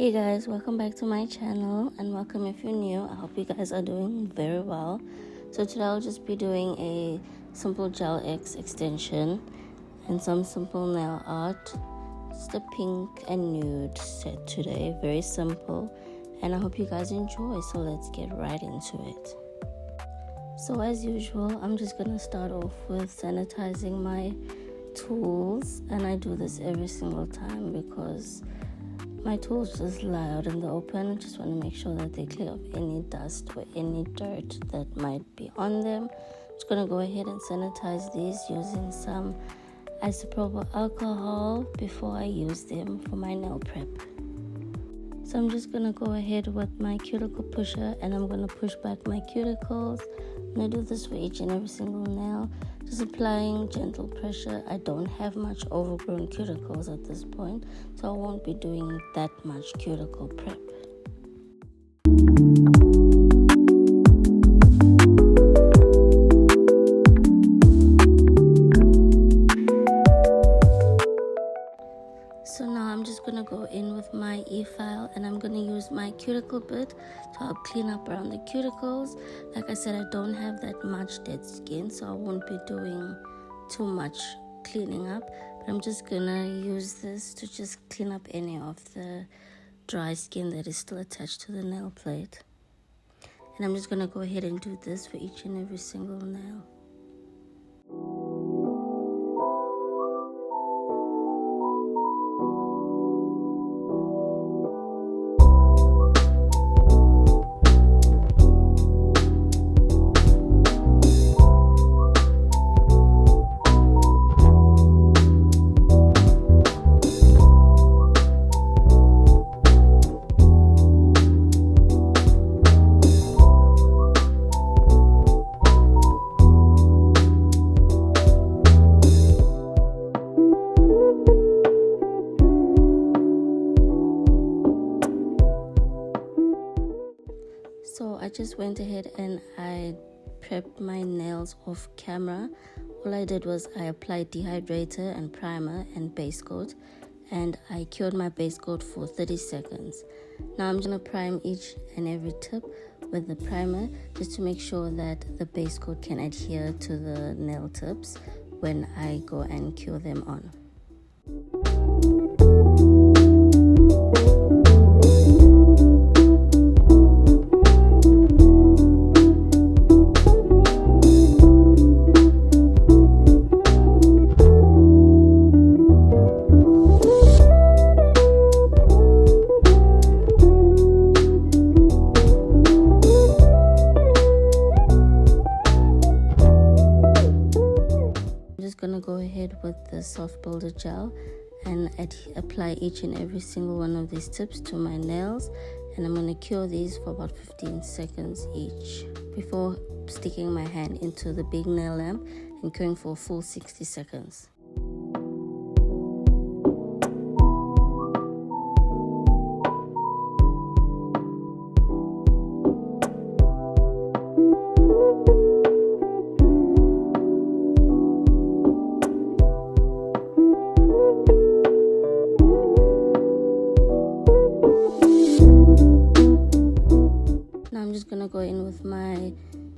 Hey guys, welcome back to my channel and welcome if you're new. I hope you guys are doing very well. So today I'll just be doing a simple gel X extension and some simple nail art. Just a pink and nude set today, very simple, and I hope you guys enjoy. So let's get right into it. So as usual, I'm just gonna start off with sanitizing my tools, and I do this every single time because my tools just lie out in the open. I just want to make sure that they clear of any dust or any dirt that might be on them. I'm just going to go ahead and sanitize these using some isopropyl alcohol before I use them for my nail prep. So I'm just going to go ahead with my cuticle pusher and I'm going to push back my cuticles. I'm going to do this for each and every single nail, just applying gentle pressure. I don't have much overgrown cuticles at this point, so I won't be doing that much cuticle prep. So now I'm just going to go in with my e-file and I'm going to use my cuticle bit to help clean up around the cuticles. Like I said, I don't have that much dead skin, so I won't be doing too much cleaning up. But I'm just going to use this to just clean up any of the dry skin that is still attached to the nail plate. And I'm just going to go ahead and do this for each and every single nail. So I just went ahead and I prepped my nails off camera. All I did was I applied dehydrator and primer and base coat, and I cured my base coat for 30 seconds. Now I'm going to prime each and every tip with the primer just to make sure that the base coat can adhere to the nail tips when I go and cure them on. Gonna go ahead with the soft builder gel and apply each and every single one of these tips to my nails, and I'm gonna cure these for about 15 seconds each before sticking my hand into the big nail lamp and curing for a full 60 seconds. I'm just going to go in with my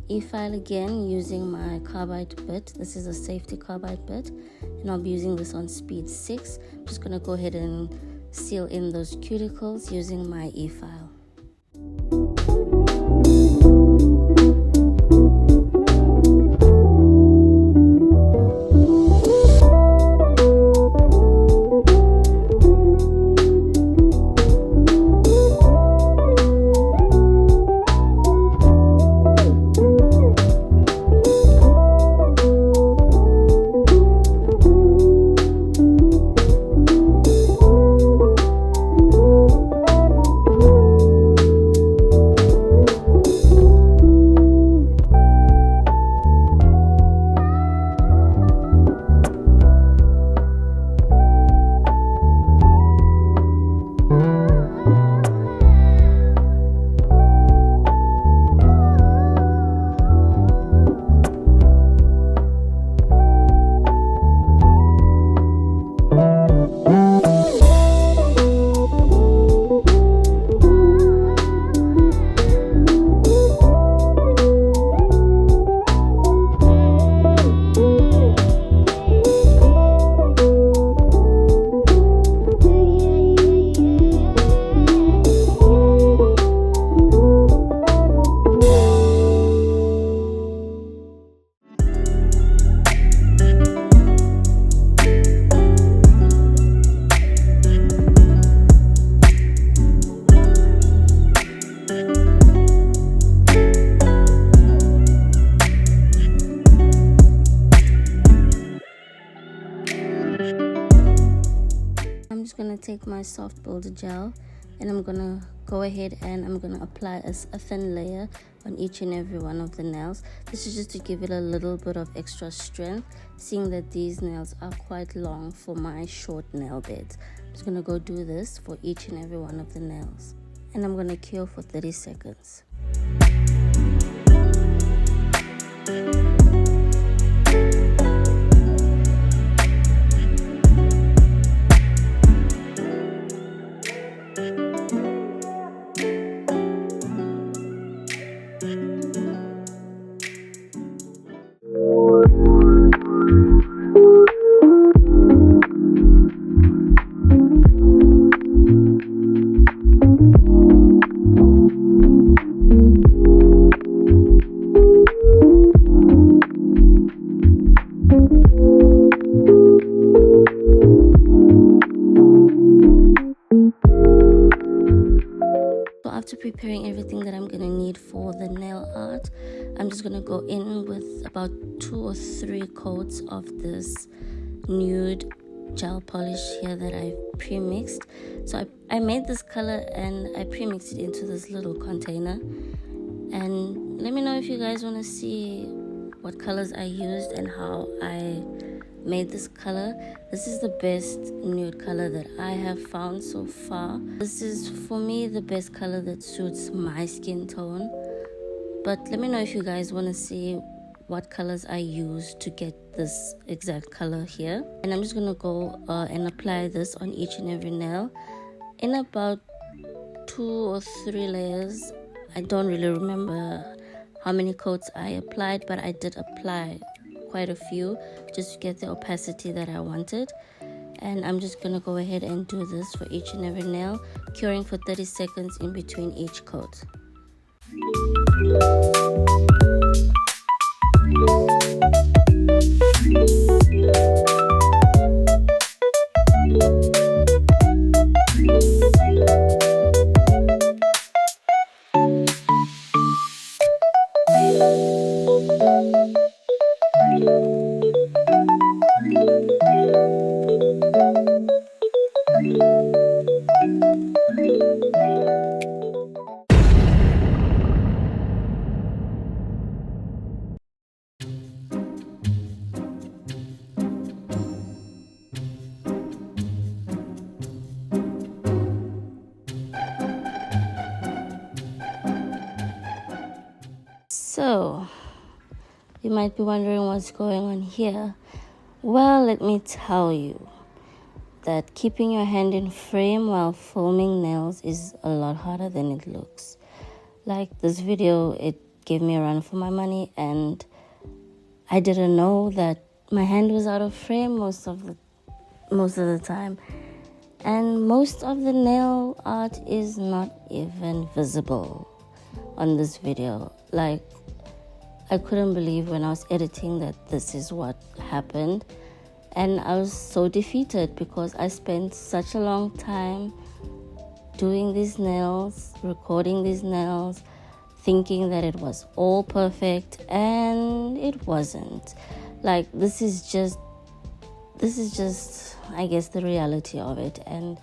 e-file again using my carbide bit. This is a safety carbide bit and I'll be using this on speed 6. I'm just going to go ahead and seal in those cuticles using my e-file. just gonna take my soft builder gel and I'm gonna go ahead and I'm gonna apply a thin layer on each and every one of the nails. This is just to give it a little bit of extra strength, seeing that these nails are quite long for my short nail beds. I'm just gonna go do this for each and every one of the nails, and I'm gonna cure for 30 seconds. After preparing everything that I'm gonna need for the nail art, I'm just gonna go in with about 2 or 3 coats of this nude gel polish here that I pre-mixed. So I made this color and I pre-mixed it into this little container. And let me know if you guys want to see what colors I used and how I made this color. This is the best nude color that I have found so far. This is for me the best color that suits my skin tone. But let me know if you guys want to see what colors I used to get this exact color here. And I'm just gonna go and apply this on each and every nail in about 2 or 3 layers. I don't really remember how many coats I applied, but I did apply quite a few just to get the opacity that I wanted. And I'm just gonna go ahead and do this for each and every nail, curing for 30 seconds in between each coat. So, you might be wondering what's going on here. Well, let me tell you that keeping your hand in frame while filming nails is a lot harder than it looks. Like this video, it gave me a run for my money, and I didn't know that my hand was out of frame most of the time. And most of the nail art is not even visible on this video. Like, I couldn't believe when I was editing that this is what happened. And I was so defeated because I spent such a long time doing these nails, recording these nails, thinking that it was all perfect, and it wasn't. Like, this is just, I guess, the reality of it. And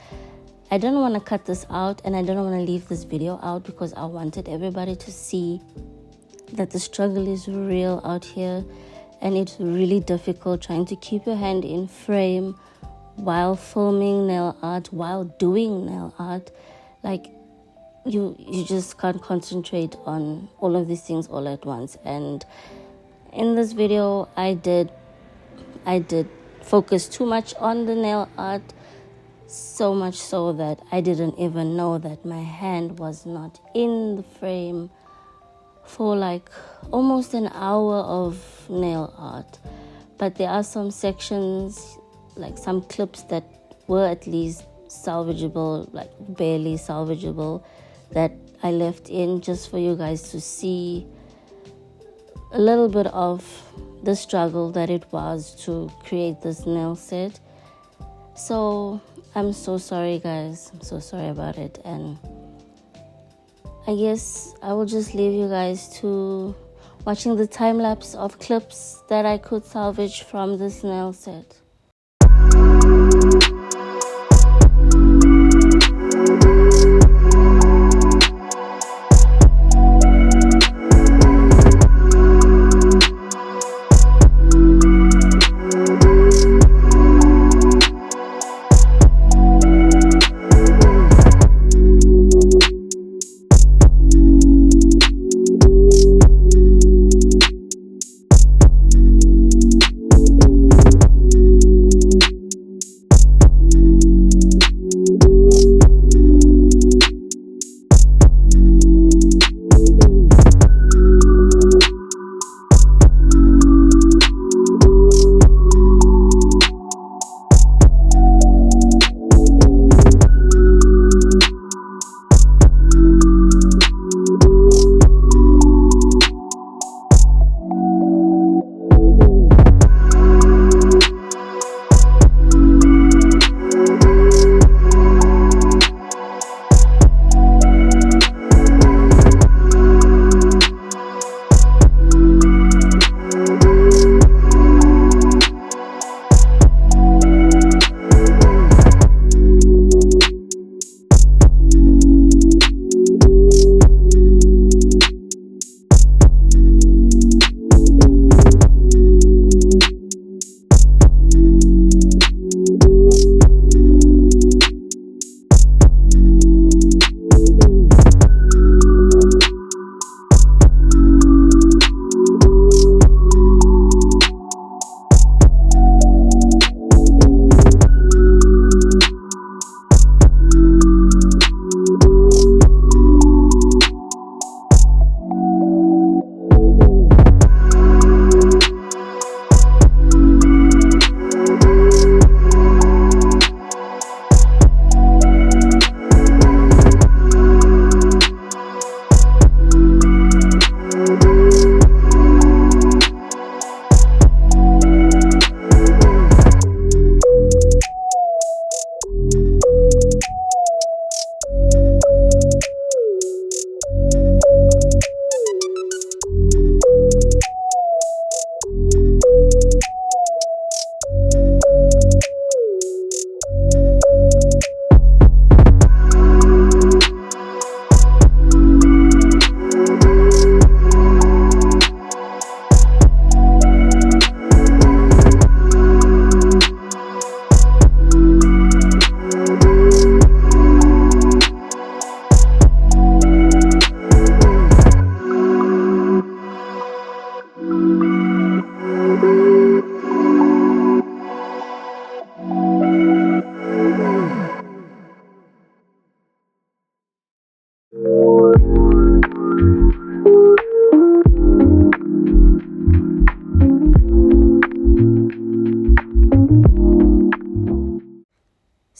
I don't want to cut this out, and I don't want to leave this video out because I wanted everybody to see that the struggle is real out here, and it's really difficult trying to keep your hand in frame while filming nail art, while doing nail art. Like, you just can't concentrate on all of these things all at once. And in this video, I did focus too much on the nail art, so much so that I didn't even know that my hand was not in the frame for like almost an hour of nail art. But there are some sections, like some clips that were at least salvageable, like barely salvageable, that I left in just for you guys to see a little bit of the struggle that it was to create this nail set. So I'm so sorry, guys. I'm so sorry about it. And I guess I will just leave you guys to watching the time lapse of clips that I could salvage from this nail set.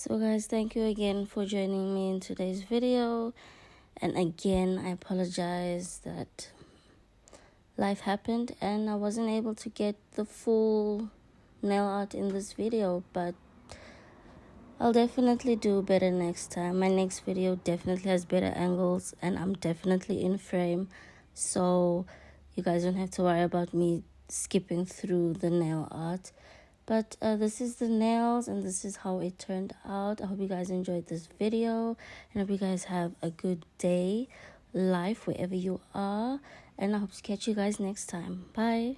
So guys, thank you again for joining me in today's video. And again, I apologize that life happened and I wasn't able to get the full nail art in this video, but I'll definitely do better next time. My next video definitely has better angles and I'm definitely in frame, so you guys don't have to worry about me skipping through the nail art. But this is the nails and this is how it turned out. I hope you guys enjoyed this video and I hope you guys have a good day, life, wherever you are. And I hope to catch you guys next time. Bye.